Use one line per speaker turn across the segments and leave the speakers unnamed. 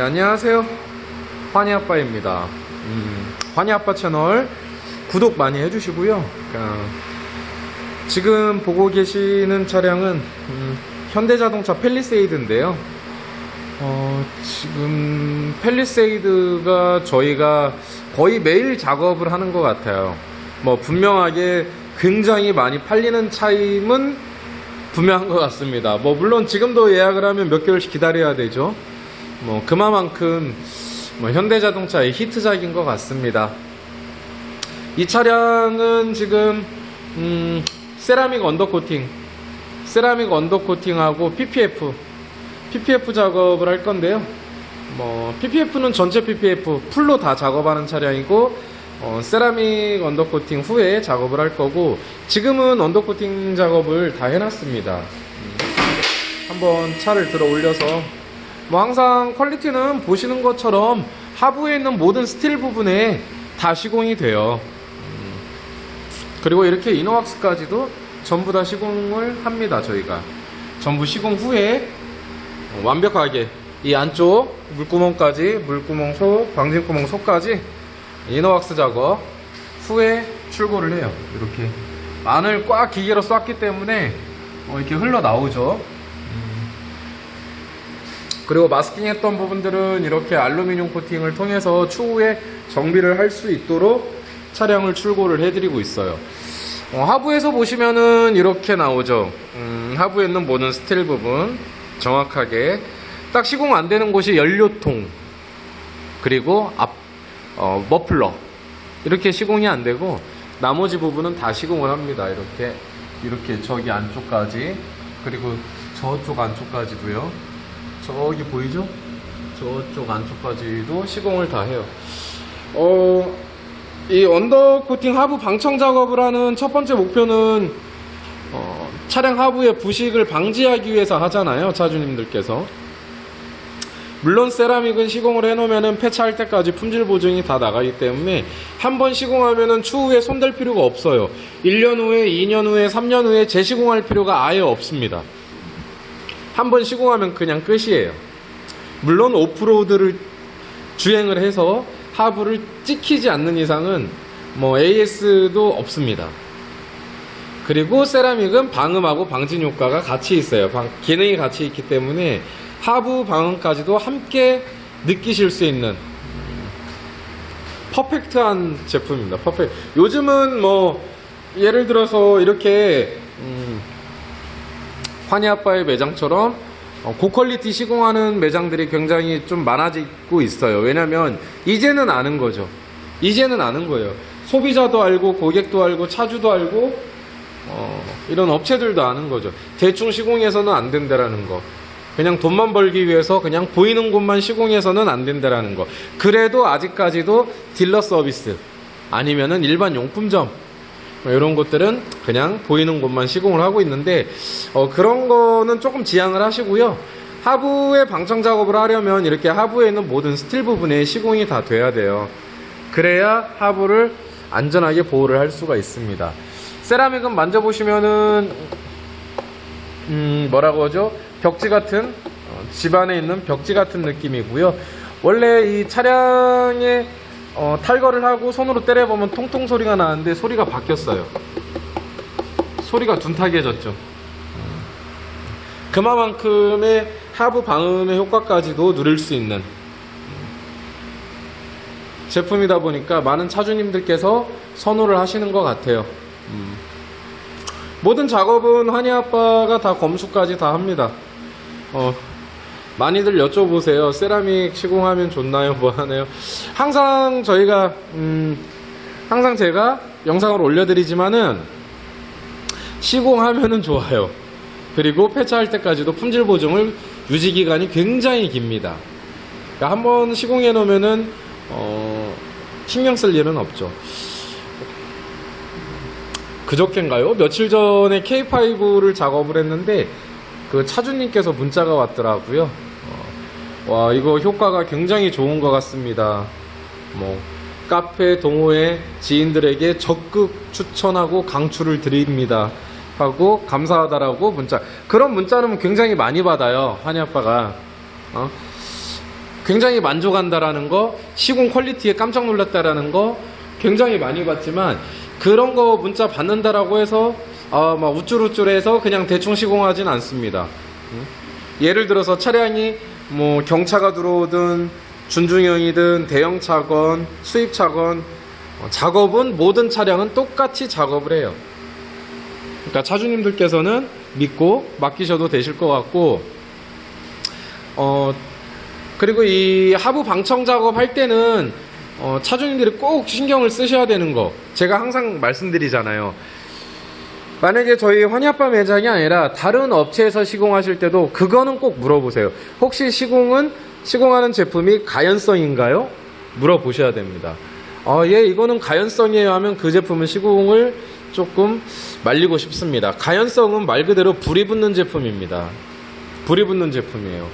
안녕하세요. 환희아빠입니다. 환희아빠 채널 구독 많이 해주시고요. 지금 보고 계시는 차량은 현대자동차 팰리세이드인데요. 지금 팰리세이드가 저희가 거의 매일 작업을 하는 것 같아요. 뭐 분명하게 굉장히 많이 팔리는 차임은 분명한 것 같습니다. 뭐 물론 지금도 예약을 하면 몇 개월씩 기다려야 되죠. 뭐 그만큼 현대자동차의 히트작인 것 같습니다. 이 차량은 지금 세라믹 언더코팅하고 PPF 작업을 할 건데요. PPF는 전체 PPF 풀로 다 작업하는 차량이고, 세라믹 언더코팅 후에 작업을 할 거고, 지금은 언더코팅 작업을 다 해놨습니다. 한번 차를 들어 올려서 항상 퀄리티는 보시는 것처럼 하부에 있는 모든 스틸 부분에 다 시공이 돼요. 그리고 이렇게 이너왁스까지도 전부 다 시공을 합니다. 저희가 전부 시공 후에 완벽하게 이 안쪽 물구멍까지, 물구멍 방진구멍 소까지 이너왁스 작업 후에 출고를 해요. 이렇게 안을 꽉 기계로 쐈기 때문에 이렇게 흘러나오죠. 그리고 마스킹 했던 부분들은 이렇게 알루미늄 코팅을 통해서 추후에 정비를 할 수 있도록 차량을 출고를 해드리고 있어요. 하부에서 보시면은 이렇게 나오죠. 하부에 있는 모든 스틸 부분 정확하게 딱 시공 안 되는 곳이 연료통, 그리고 머플러, 이렇게 시공이 안 되고 나머지 부분은 다 시공을 합니다. 이렇게 저기 안쪽까지, 그리고 저쪽 안쪽까지도요. 저기 보이죠? 저쪽 안쪽까지도 시공을 다 해요. 이 언더코팅 하부 방청 작업을 하는 첫 번째 목표는 차량 하부의 부식을 방지하기 위해서 하잖아요, 차주님들께서. 물론 세라믹은 시공을 해놓으면 폐차할 때까지 품질 보증이 다 나가기 때문에 한번 시공하면 추후에 손댈 필요가 없어요. 1년 후에, 2년 후에, 3년 후에 재시공할 필요가 아예 없습니다. 한번 시공하면 그냥 끝이에요. 물론 오프로드를 주행을 해서 하부를 찍히지 않는 이상은 AS도 없습니다. 그리고 세라믹은 방음하고 방진 효과가 같이 있어요. 기능이 같이 있기 때문에 하부 방음까지도 함께 느끼실 수 있는 퍼펙트한 제품입니다. 요즘은 예를 들어서 이렇게 환희아빠의 매장처럼 고퀄리티 시공하는 매장들이 굉장히 좀 많아지고 있어요. 왜냐면 이제는 아는 거죠. 이제는 아는 거예요. 소비자도 알고, 고객도 알고, 차주도 알고, 이런 업체들도 아는 거죠. 대충 시공해서는 안 된다라는 거. 그냥 돈만 벌기 위해서 그냥 보이는 곳만 시공해서는 안 된다라는 거. 그래도 아직까지도 딜러 서비스 아니면은 일반 용품점, 이런 것들은 그냥 보이는 곳만 시공을 하고 있는데, 그런 거는 조금 지양을 하시고요. 하부에 방청 작업을 하려면 이렇게 하부에 있는 모든 스틸 부분에 시공이 다 돼야 돼요. 그래야 하부를 안전하게 보호를 할 수가 있습니다. 세라믹은 만져보시면은 뭐라고 하죠? 벽지 같은, 집안에 있는 벽지 같은 느낌이고요. 원래 이 차량에 탈거를 하고 손으로 때려보면 통통 소리가 나는데 소리가 바뀌었어요. 소리가 둔탁해졌죠. 그만큼의 하부 방음의 효과까지도 누릴 수 있는 제품이다 보니까 많은 차주님들께서 선호를 하시는 것 같아요. 모든 작업은 환희아빠가 다 검수까지 다 합니다. 많이들 여쭤보세요. 세라믹 시공하면 좋나요? 뭐 하나요? 항상 저희가 항상 제가 영상을 올려드리지만은 시공하면은 좋아요. 그리고 폐차할 때까지도 품질 보증을 유지 기간이 굉장히 깁니다. 그러니까 한번 시공해 놓으면은 신경 쓸 일은 없죠. 그저께인가요? 며칠 전에 K5를 작업을 했는데 그 차주님께서 문자가 왔더라고요. 와, 이거 효과가 굉장히 좋은 것 같습니다. 카페 동호회 지인들에게 적극 추천하고 강추를 드립니다 하고 감사하다라고 문자. 그런 문자는 굉장히 많이 받아요, 환희아빠가. 굉장히 만족한다라는 거, 시공 퀄리티에 깜짝 놀랐다라는 거 굉장히 많이 봤지만, 그런 거 문자 받는다라고 해서 막 우쭐우쭐해서 그냥 대충 시공하진 않습니다. 예를 들어서 차량이 뭐 경차가 들어오든 준중형이든 대형차건 수입차건 작업은 모든 차량은 똑같이 작업을 해요. 그러니까 차주님들께서는 믿고 맡기셔도 되실 것 같고, 그리고 이 하부 방청 작업 할 때는 차주님들이 꼭 신경을 쓰셔야 되는 거, 제가 항상 말씀드리잖아요. 만약에 저희 환희아빠 매장이 아니라 다른 업체에서 시공하실 때도 그거는 꼭 물어보세요. 혹시 시공하는 제품이 가연성인가요? 물어보셔야 됩니다. 예, 이거는 가연성이에요 하면 그 제품은 시공을 조금 말리고 싶습니다. 가연성은 말 그대로 불이 붙는 제품입니다. 불이 붙는 제품이에요.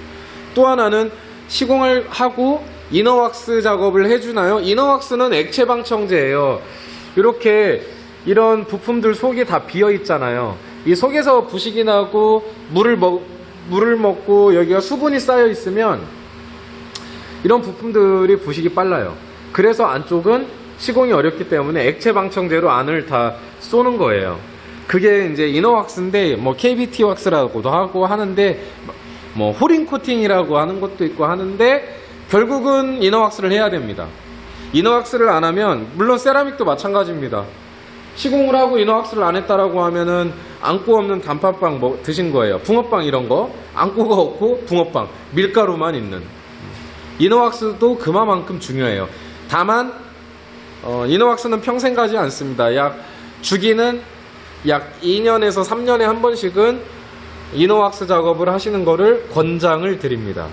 또 하나는 시공을 하고 이너왁스 작업을 해주나요? 이너왁스는 액체 방청제예요. 이렇게 이런 부품들 속이 다 비어 있잖아요. 이 속에서 부식이 나고 물을 먹고 여기가 수분이 쌓여 있으면 이런 부품들이 부식이 빨라요. 그래서 안쪽은 시공이 어렵기 때문에 액체 방청제로 안을 다 쏘는 거예요. 그게 이제 이너왁스인데 뭐 KBT 왁스라고도 하고 하는데, 뭐 호링 코팅이라고 하는 것도 있고 하는데, 결국은 이너왁스를 해야 됩니다. 이너왁스를 안 하면, 물론 세라믹도 마찬가지입니다. 시공을 하고 이너왁스를 안 했다라고 하면은 앙꼬 없는 단팥빵 드신 거예요. 붕어빵 이런 거 앙꼬가 없고 붕어빵 밀가루만 있는. 이너왁스도 그만큼 중요해요. 다만 이너왁스는 평생 가지 않습니다. 주기는 약 2년에서 3년에 한 번씩은 이너왁스 작업을 하시는 거를 권장을 드립니다.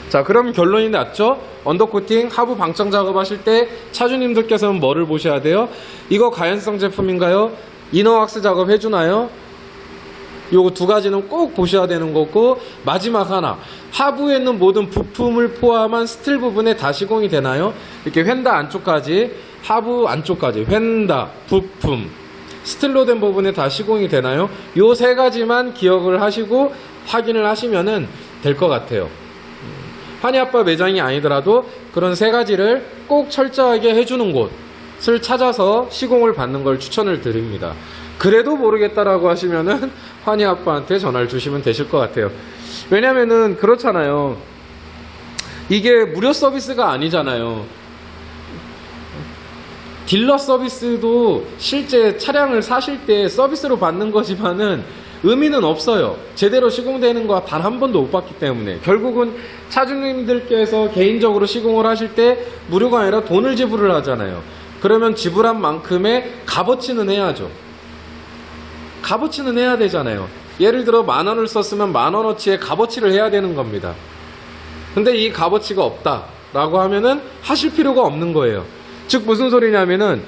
자, 그럼 결론이 났죠? 언더코팅, 하부 방청 작업 하실 때 차주님들께서는 뭐를 보셔야 돼요? 이거 가연성 제품인가요? 이너왁스 작업 해주나요? 요거 두 가지는 꼭 보셔야 되는 거고, 마지막 하나, 하부에 있는 모든 부품을 포함한 스틸 부분에 다 시공이 되나요? 이렇게 휀다 안쪽까지, 하부 안쪽까지 휀다, 부품, 스틸로 된 부분에 다 시공이 되나요? 요 세 가지만 기억을 하시고 확인을 하시면은 될 것 같아요. 환희아빠 매장이 아니더라도 그런 세 가지를 꼭 철저하게 해주는 곳을 찾아서 시공을 받는 걸 추천을 드립니다. 그래도 모르겠다라고 하시면은 환희아빠한테 전화를 주시면 되실 것 같아요. 왜냐면은 그렇잖아요. 이게 무료 서비스가 아니잖아요. 딜러 서비스도 실제 차량을 사실 때 서비스로 받는 거지만은 의미는 없어요. 제대로 시공되는 거 단 한 번도 못 봤기 때문에. 결국은 차주님들께서 개인적으로 시공을 하실 때 무료가 아니라 돈을 지불을 하잖아요. 그러면 지불한 만큼의 값어치는 해야죠. 값어치는 해야 되잖아요. 예를 들어 10,000원을 썼으면 10,000원어치의 값어치를 해야 되는 겁니다. 근데 이 값어치가 없다라고 하면은 하실 필요가 없는 거예요. 즉 무슨 소리냐면은,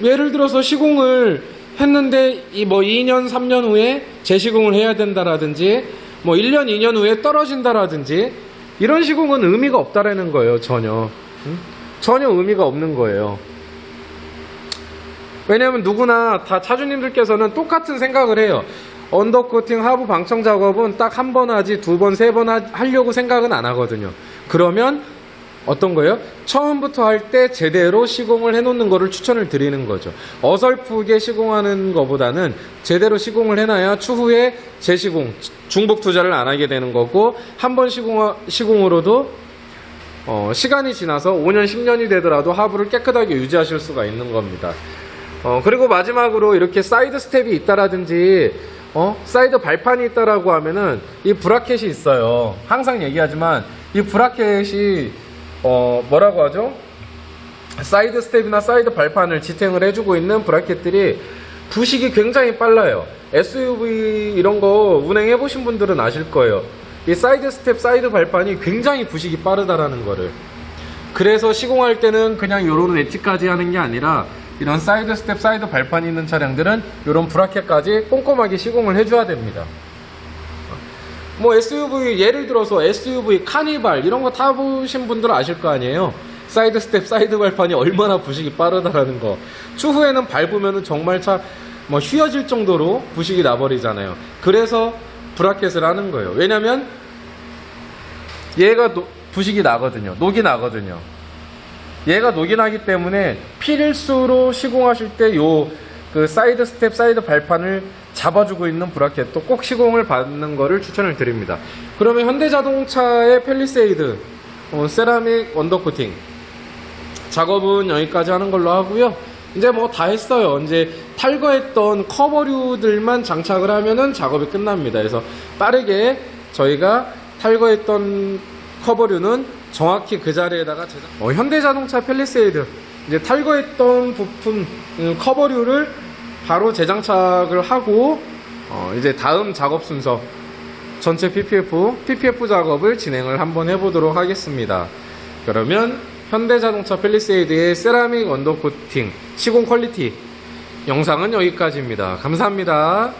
예를 들어서 시공을 했는데 2년 3년 후에 재시공을 해야 된다라든지, 1년 2년 후에 떨어진다라든지, 이런 시공은 의미가 없다라는 거예요. 전혀 의미가 없는 거예요. 왜냐면 누구나 다 차주님들께서는 똑같은 생각을 해요. 언더코팅 하부 방청 작업은 딱 한 번 하지 2번 3번 하려고 생각은 안 하거든요. 그러면 어떤 거예요? 처음부터 할 때 제대로 시공을 해놓는 거를 추천을 드리는 거죠. 어설프게 시공하는 것보다는 제대로 시공을 해놔야 추후에 재시공, 중복 투자를 안 하게 되는 거고, 한 번 시공으로도 시간이 지나서 5년, 10년이 되더라도 하부를 깨끗하게 유지하실 수가 있는 겁니다. 그리고 마지막으로 이렇게 사이드 스텝이 있다라든지, 사이드 발판이 있다라고 하면은 이 브라켓이 있어요. 항상 얘기하지만 이 브라켓이 뭐라고 하죠? 사이드 스텝이나 사이드 발판을 지탱을 해주고 있는 브라켓들이 부식이 굉장히 빨라요. SUV 이런 거 운행해 보신 분들은 아실 거예요. 이 사이드 스텝, 사이드 발판이 굉장히 부식이 빠르다라는 거를. 그래서 시공할 때는 그냥 요런 엣지까지 하는 게 아니라, 이런 사이드 스텝, 사이드 발판이 있는 차량들은 요런 브라켓까지 꼼꼼하게 시공을 해줘야 됩니다. SUV, 예를 들어서 SUV 카니발 이런 거 타보신 분들은 아실 거 아니에요. 사이드 스텝, 사이드 발판이 얼마나 부식이 빠르다라는 거. 추후에는 밟으면은 정말 휘어질 정도로 부식이 나버리잖아요. 그래서 브라켓을 하는 거예요. 왜냐면 얘가 부식이 나거든요. 녹이 나거든요. 얘가 녹이 나기 때문에 필수로 시공하실 때 요 그 사이드 스텝, 사이드 발판을 잡아주고 있는 브라켓도 꼭 시공을 받는 거를 추천을 드립니다. 그러면 현대자동차의 팰리세이드 세라믹 언더코팅 작업은 여기까지 하는 걸로 하고요. 이제 뭐 다 했어요. 이제 탈거했던 커버류들만 장착을 하면은 작업이 끝납니다. 그래서 빠르게 저희가 탈거했던 커버류는 정확히 그 자리에다가 제작. 현대자동차 팰리세이드 이제 탈거했던 부품 커버류를 바로 재장착을 하고 이제 다음 작업 순서 전체 PPF 작업을 진행을 한번 해보도록 하겠습니다. 그러면 현대자동차 팰리세이드의 세라믹 언더코팅 시공 퀄리티 영상은 여기까지입니다. 감사합니다.